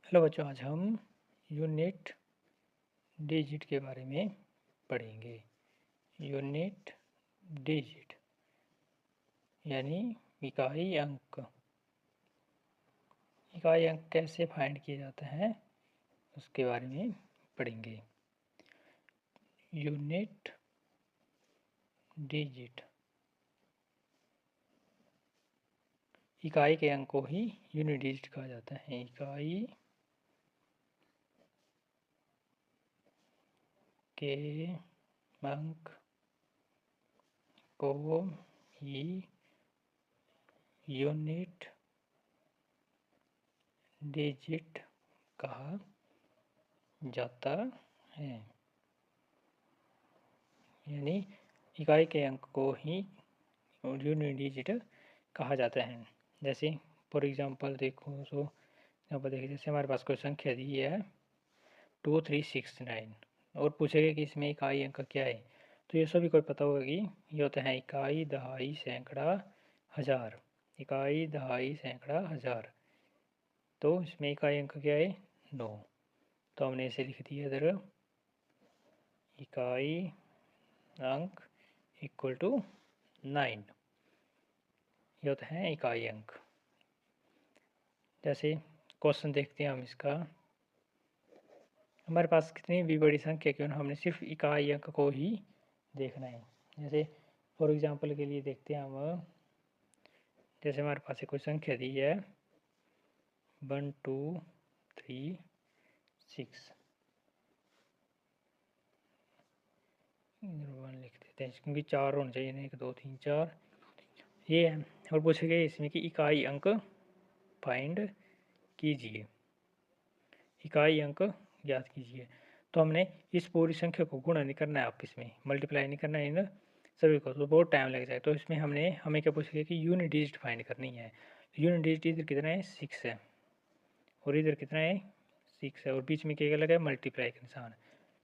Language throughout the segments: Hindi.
हेलो बच्चों, आज हम यूनिट डिजिट के बारे में पढ़ेंगे। यूनिट डिजिट यानी इकाई अंक। इकाई अंक कैसे फाइंड किए जाते हैं उसके बारे में पढ़ेंगे। यूनिट डिजिट, इकाई के अंक को ही यूनिट डिजिट कहा जाता है। इकाई के अंक को ही यूनिट डिजिट कहा जाता है। यानी इकाई के अंक को ही यूनिट डिजिट कहा जाता है। जैसे फॉर एग्जांपल देखो, तो यहाँ पर देखिए, जैसे हमारे पास कोई संख्या दी है 2369 और पूछेगा कि इसमें इकाई अंक क्या है, तो ये सभी को पता होगा कि ये होता है इकाई, दहाई, सैकड़ा, हजार। इकाई, दहाई, सैकड़ा, हजार। तो इसमें इकाई अंक क्या है? 9। तो हमने इसे लिख दिया इधर, इकाई अंक इक्वल टू 9। ये होता है इकाई अंक। जैसे क्वेश्चन देखते हैं हम इसका। हमारे पास कितनी भी बड़ी संख्या क्यों ना, हमने सिर्फ इकाई अंक को ही देखना है। जैसे फॉर एग्जांपल के लिए देखते हैं हम, जैसे हमारे पास कोई संख्या दी है 1236, 1 लिख देते हैं क्योंकि 4 होने चाहिए ना, 1 2 3 4 ये है। और पूछेगा इसमें कि इकाई अंक फाइंड कीजिए, इकाई अंक ज्ञात कीजिए। तो हमने इस पूरी संख्या को गुणा नहीं करना है, आपस में मल्टीप्लाई नहीं करना है इन सभी को, तो बहुत टाइम लग जाए। तो इसमें हमें क्या पूछेगा कि यूनिट डिजिट फाइंड करनी है। यूनिट डिजिट इधर कितना है? 6 है, और इधर कितना है? 6 है, और बीच में क्या लगा है? मल्टीप्लाई का निशान।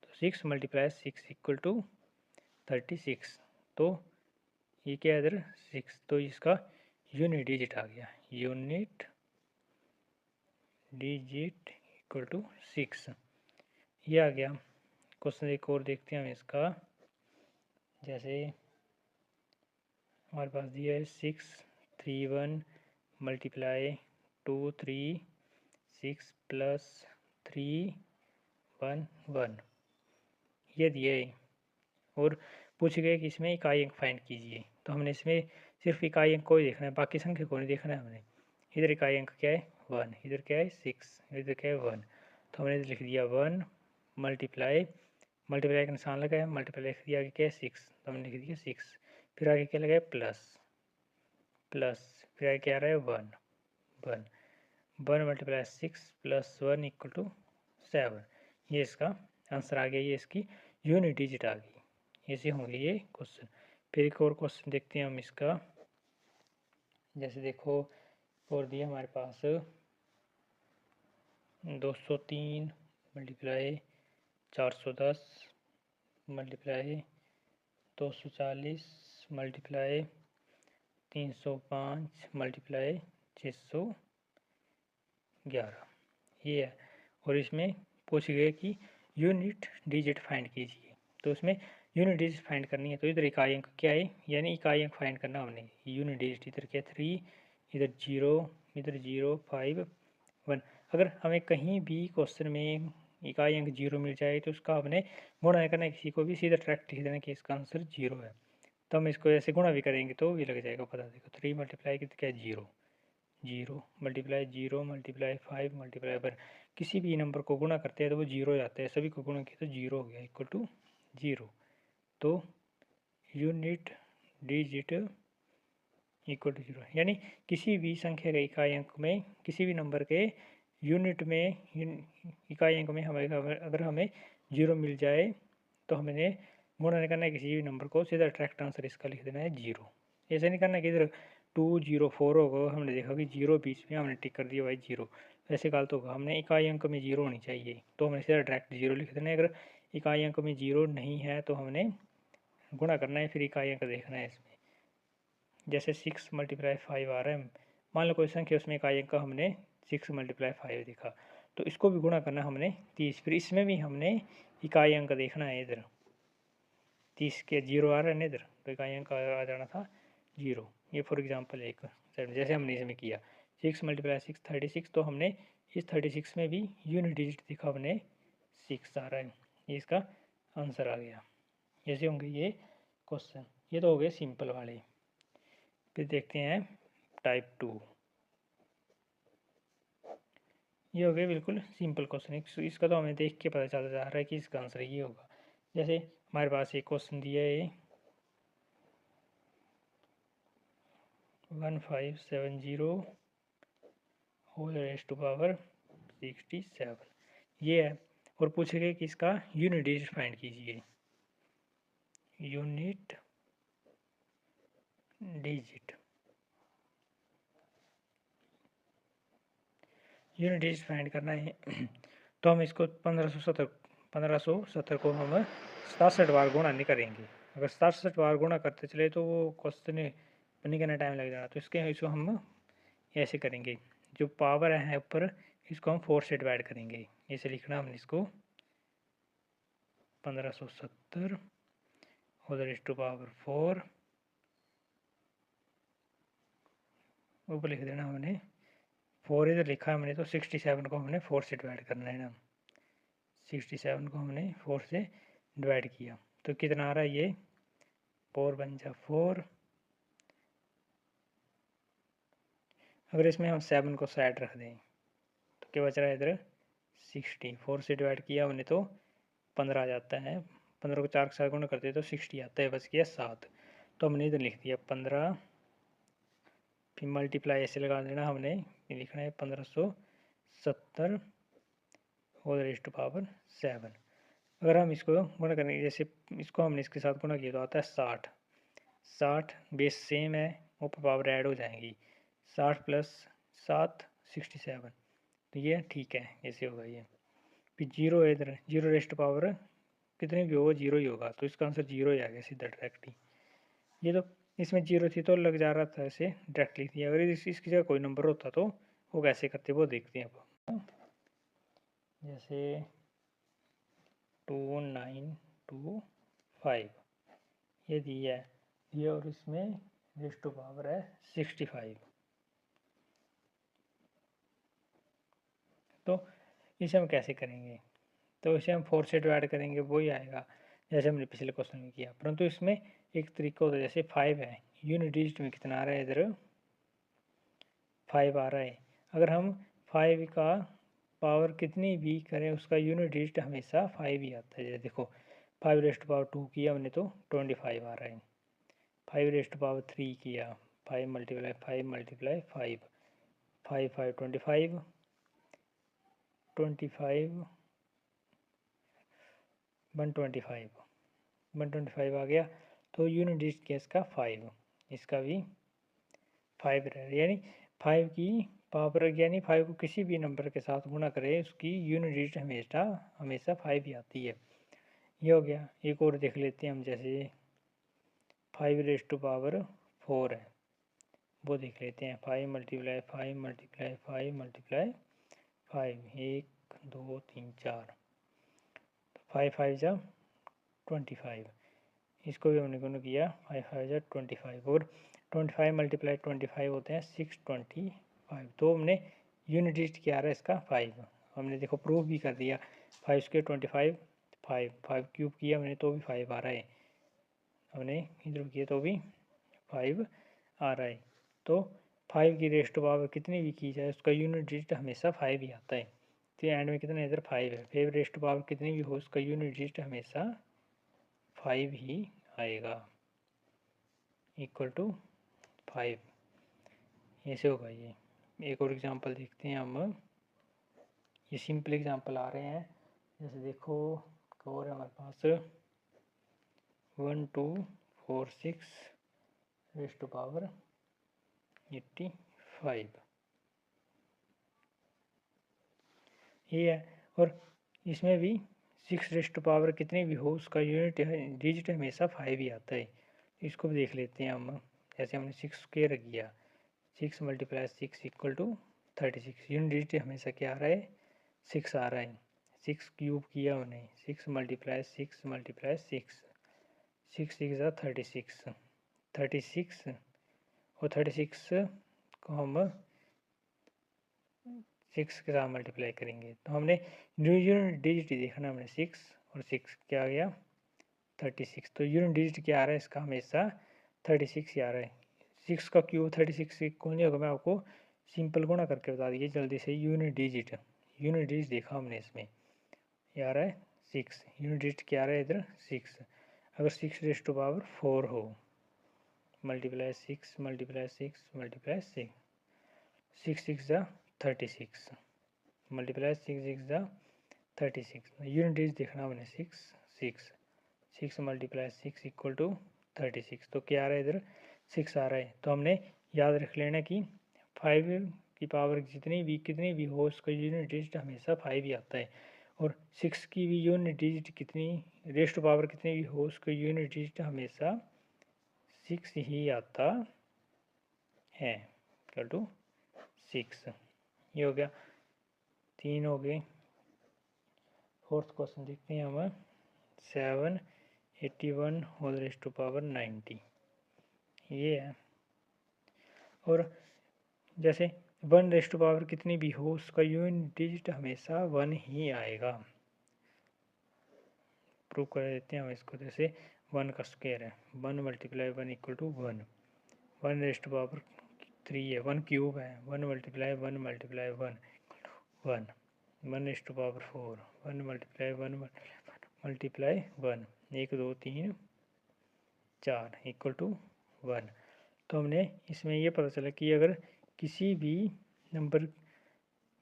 तो 6 × 6 इक्वल टू 36। तो ये क्या है इधर? 6। तो इसका यूनिट डिजिट आ गया, यूनिट डिजिट इक्वल टू 6, ये आ गया। क्वेश्चन एक और देखते हैं हम इसका। जैसे हमारे पास दिया है 631 मल्टीप्लाई 236 प्लस 311, ये दिया है। और पूछ गए कि इसमें इकाई अंक फाइंड कीजिए। तो हमने इसमें सिर्फ इकाई अंक को ही देखना है, बाकी संख्या को नहीं देखना है हमने। इधर इकाई अंक क्या है? 1, इधर क्या है? 6, इधर क्या है? 1। तो हमने लिख दिया 1 मल्टीप्लाई का निशान लगा है, मल्टीप्लाई लिख दिया, आगे क्या है? 6। तो हमने लिख दिया 6। फिर आगे क्या लगा है? प्लस फिर आगे क्या आ रहा है? 1 मल्टीप्लाई 6 प्लस 1 इक्वल टू 7। ये इसका आंसर आ गया, ये इसकी यूनिट डिजिट आ गई। ऐसे होंगे ये क्वेश्चन। फिर एक और क्वेश्चन देखते हैं हम इसका। जैसे देखो, और दिया हमारे पास 203 मल्टीप्लाई 410 मल्टीप्लाई 240 मल्टीप्लाई 305 मल्टीप्लाई 611, ये है। और इसमें पूछ गए कि यूनिट डिजिट फाइंड कीजिए। तो उसमें यूनिट डिजिट फाइंड करनी है, तो इधर इकाई अंक क्या है, यानी इकाई अंक फाइंड करना हमने। यूनिट डिजिट इधर क्या? 3, इधर 0, इधर 0 5 1। अगर हमें कहीं भी क्वेश्चन में इकाई अंक 0 मिल जाए तो उसका हमने गुणा नहीं करना है, किसी को भी सीधा डायरेक्ट लिख देना कि इसका आंसर 0 है। तो हम इसको ऐसे गुणा भी करेंगे तो भी लग जाएगा पता। देखो 3 मल्टीप्लाई कितना क्या है? 0 मल्टीप्लाई 0 मल्टीप्लाई 5 मल्टीप्लाई 1। किसी भी नंबर को गुणा करते हैं तो वो 0 जाता है, सभी को गुणा किया तो 0 हो गया, इक्वल टू 0। तो यूनिट डिजिट इक्वल टू 0, यानी किसी भी संख्या के इकाई अंक में, किसी भी नंबर के यूनिट में, इकाई अंक में हमें अगर हमें 0 मिल जाए तो हमने गुणा नहीं करना है किसी भी नंबर को, सीधा डायरेक्ट आंसर इसका लिख देना है 0। ऐसे नहीं करना कि इधर 204 होगा, हमने देखा कि 0 बीच में हमने टिक कर दिया भाई 0, ऐसे गलत होगा। हमने इकाई अंक में 0 होनी चाहिए, तो हमने सीधा डायरेक्ट 0 लिख देना है। अगर इकाई अंक में 0 नहीं है तो हमने गुणा करना है, फिर इकाई अंक देखना है इसमें। जैसे 6 मल्टीप्लाई 5 आ रहा है, मान लो कोई संख्या, उसमें इकाई अंक का हमने 6 मल्टीप्लाई 5 देखा, तो इसको भी गुणा करना हमने 30। फिर इसमें भी हमने इकाई अंक देखना है। इधर 30 के 0 आ रहा है ना इधर, तो इकाई अंक आ जाना था 0। ये फॉर एग्जांपल एक जैसे हमने इसमें किया 6 × 6 36, तो हमने इस 36 में भी यूनिट डिजिट दिखा हमने 6 आ रहा है। ये इसका आंसर आ गया। ऐसे होंगे ये क्वेश्चन। ये तो हो गए सिंपल वाले। फिर देखते हैं टाइप 2। ये हो गया बिल्कुल सिंपल क्वेश्चन। इसका तो हमें देख के पता चल जा रहा है कि इसका आंसर ये होगा। जैसे हमारे पास एक क्वेश्चन दिया है 1570 होल रेज़ टू पावर 67 ये है। और पूछेगा कि इसका यूनिट डिजिट फाइंड कीजिए। यूनिट डिजिट फाइंड करना है तो हम इसको 1570 को हम 67 बार गुणा नहीं करेंगे। अगर 67 बार गुणा करते चले तो वो क्वेश्चन बनने के टाइम लग जाना। तो इसको हम ऐसे करेंगे, जो पावर है ऊपर इसको हम 4 से डिवाइड करेंगे। ऐसे लिखना हमने इसको 1570 होल रेज़ टू पावर 4 ऊपर लिख देना हमने 4 इधर लिखा है हमने, तो 67 को हमने 4 से डिवाइड करना है ना। 67 को हमने 4 से डिवाइड किया तो कितना आ रहा है ये 4 बन जा 4। अगर इसमें हम 7 को साइड रख दें तो क्या बच रहा है इधर 60। 4 से डिवाइड किया हमने तो 15 आ जाता है। 15 को 4 के साथ गुणा करते तो 60 आता है, बच गया 7। तो हमने इधर लिख दिया 15, फिर मल्टीप्लाई ऐसे लगा देना हमने, लिखना है 1570 होल रेज़ टू पावर 7। अगर हम इसको गुणा करेंगे, जैसे इसको हमने इसके साथ गुणा किया तो आता है 60। 60 बेस सेम है, ऊपर पावर ऐड हो जाएंगी। 60 + 7 67। तो ये ठीक है, ऐसे होगा ये। फिर 0 है इधर, 0 रेज़ टू पावर कितने भी होगा 0 ही होगा, तो इसका आंसर 0 ही आ गया सीधा डायरेक्टली। ये तो इसमें 0 थी तो लग जा रहा था, ऐसे डायरेक्ट लिख दिया। अगर इसकी जगह कोई नंबर होता तो वो कैसे करते वो देखते हैं अब। जैसे 2925 ये दिया है ये, और इसमें रेज़ टू पावर है 65। तो इसे हम कैसे करेंगे, तो इसे हम 4 से डिवाइड करेंगे वही आएगा जैसे हमने पिछले क्वेश्चन में किया। परंतु इसमें एक तरीका होता है, जैसे 5 है, यूनिट डिजिट में कितना आ रहा है इधर 5 आ रहा है। अगर हम 5 का पावर कितनी भी करें उसका यूनिट डिजिट हमेशा 5 ही आता है। जैसे देखो 5 रेज़ टू पावर 2 किया हमने तो 25 आ रहा है। 5 रेज़ टू पावर 3 किया 5 × 5 × 5 5 5 25 25 125 आ गया। तो यूनिट डिजिट क्या इसका 5, इसका भी 5 रहे, यानी 5 की पावर, यानी 5 को किसी भी नंबर के साथ गुणा करें उसकी यूनिट डिजिट हमेशा 5 ही आती है। ये हो गया। एक और देख लेते हैं हम, जैसे 5 रेज़ टू पावर 4 है वो देख लेते हैं। 5 × 5 × 5 × 5 1 2 3 4 5 5 जा 25। इसको भी हमने गुणा किया 5 5 जा 25, और 25 × 25 होते हैं 625। तो हमने यूनिट डिजिट क्या आ रहा है इसका 5। हमने देखो प्रूफ भी कर दिया। 5 ² 25 5 5 क्यूब किया हमने तो भी 5 आ रहा है, हमने इधर किया तो भी 5 आ रहा है। तो 5 की रेज़ टू पावर कितनी भी की जाए उसका यूनिट डिजिट हमेशा 5 ही आता है। तो एंड में कितना इधर 5 है। 5 रेज़ टू पावर कितनी भी हो उसका यूनिट डिजिट हमेशा 5 ही आएगा, इक्वल टू 5। ऐसे होगा ये। एक और एग्जांपल देखते हैं हम। ये सिंपल एग्जांपल आ रहे हैं, जैसे देखो और हमारे पास 1246 रेज़ टू पावर 85 ये है। और इसमें भी 6 रेज़ टू पावर कितनी भी हो उसका यूनिट डिजिट हमेशा 5 ही आता है। इसको भी देख लेते हैं हम। जैसे हमने 6 स्क्वायर किया 6 × 6 = 36, यूनिट डिजिट हमेशा क्या आ रहा है 6 आ रहा है, 6 क्यूब किया हमने, 6 मल्टीप्लाई 6 मल्टीप्लाई 6, 6 6 36, 36 और 36 को हम 6 के साथ मल्टीप्लाई करेंगे तो हमने यूनिट डिजिट देखना, हमने 6 और 6 क्या आ गया 36। तो यूनिट डिजिट क्या आ रहा है इसका, हमेशा 36 ही आ रहा है। 6 का क्यूब 36 इक्वल नहीं होगा, मैं आपको सिंपल गुणा करके बता दीजिए जल्दी से। यूनिट डिजिट देखा हमने इसमें, ये आ रहा है 6, यूनिट डिजिट क्या आ रहा है इधर 6। अगर 6 रेज़ टू पावर 4 हो, मल्टीप्लाई 6 मल्टीप्लाई 6 मल्टीप्लाई 6, 6 6 जा 36, मल्टीप्लाई 6 6 जा 36। यूनिट डिजिट देखना हमने 6 6, 6 मल्टीप्लाई 6 इक्वल टू 36। तो क्या आ रहा है इधर 6 आ रहा है। तो हमने याद रख लेना कि 5 की पावर कितनी भी हो उसका यूनिट डिजिट हमेशा 5 ही आता है, और 6 की भी यूनिट डिजिट कितनी रेज़ टू पावर कितनी भी हो उसका यूनिट डिजिट हमेशा 6 ही आता है, इक्वल टू 6। ये हो गया, 3 हो गए। फोर्थ क्वेश्चन देखते हैं हम, 7 81 होल रेज़ टू पावर 90, ये है। और जैसे 1 रेज़ टू पावर कितनी भी हो उसका यूनिट डिजिट हमेशा 1 ही आएगा। प्रूव कर देते हैं हम इसको, जैसे 1 का स्क्वायर है, 1 multiply 1 equal to 1, 1 raise to power 3 है, 1 क्यूब है, 1 multiply 1 multiply 1 1, 1 raise to power 4, 1 multiply 1 multiply 1, 1 2 3 4 equal to 1। तो हमने इसमें ये पता चला कि अगर किसी भी नंबर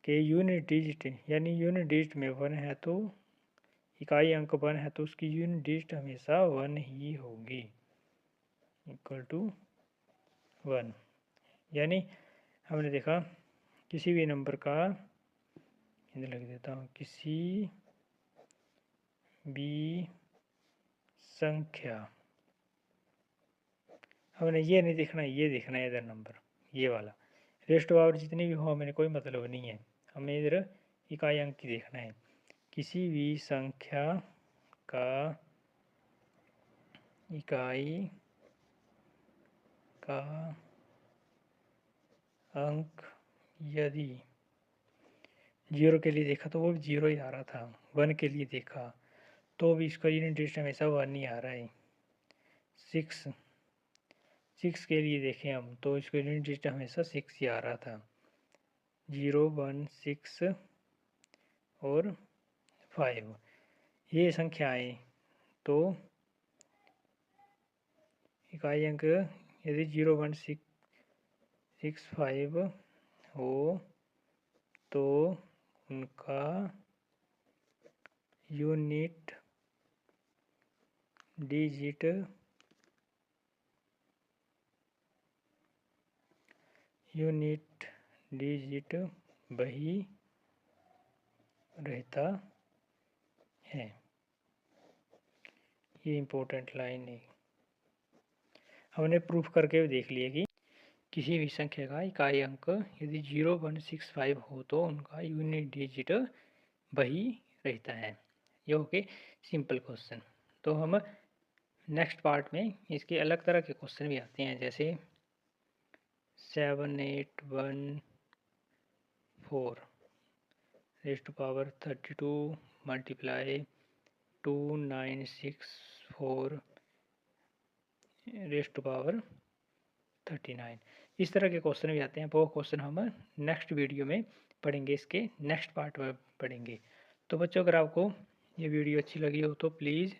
के यूनिट डिजिट यानी यूनिट डिजिट में 1 है तो इकाई अंक 1 है तो उसकी यूनिट डिजिट हमेशा 1 ही होगी, इक्वल टू 1। यानी हमने देखा किसी भी नंबर का, इधर लिख देता हूँ, किसी भी संख्या, हमने ये नहीं देखना, ये देखना है इधर नंबर, ये वाला रेज़ टू पावर जितनी भी हो हमें कोई मतलब नहीं है, हमें इधर इकाई अंक की देखना है। किसी भी संख्या का इकाई का अंक यदि 0 के लिए देखा तो वो 0 ही आ रहा था, 1 के लिए देखा तो भी इसका यूनिट डिजिट हमेशा 1 ही आ रहा है। 6 के लिए देखें हम तो इसका यूनिट डिजिट हमेशा 6 ही आ रहा था, 0 1 6 और 5। ये संख्याएं तो इकाई अंक यदि 0 1 6 6 5 हो तो उनका यूनिट डिजिट वही रहता है। ये इम्पोर्टेंट लाइन है, हमने प्रूफ करके देख लिया कि किसी भी संख्या का इकाई अंक यदि 0 1 6 5 हो तो उनका यूनिट डिजिट वही रहता है। ये हो गए सिंपल क्वेश्चन। तो हम नेक्स्ट पार्ट में इसके अलग तरह के क्वेश्चन भी आते हैं, जैसे 7 8 1 4 raise to power 32 multiply 2 9 6 4 raise to power 39। इस तरह के क्वेश्चन भी आते हैं, वो क्वेश्चन हम नेक्स्ट वीडियो में पढ़ेंगे, इसके नेक्स्ट पार्ट में पढ़ेंगे। तो बच्चों अगर आपको ये वीडियो अच्छी लगी हो तो please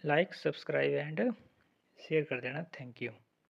like subscribe and share कर देना। Thank you.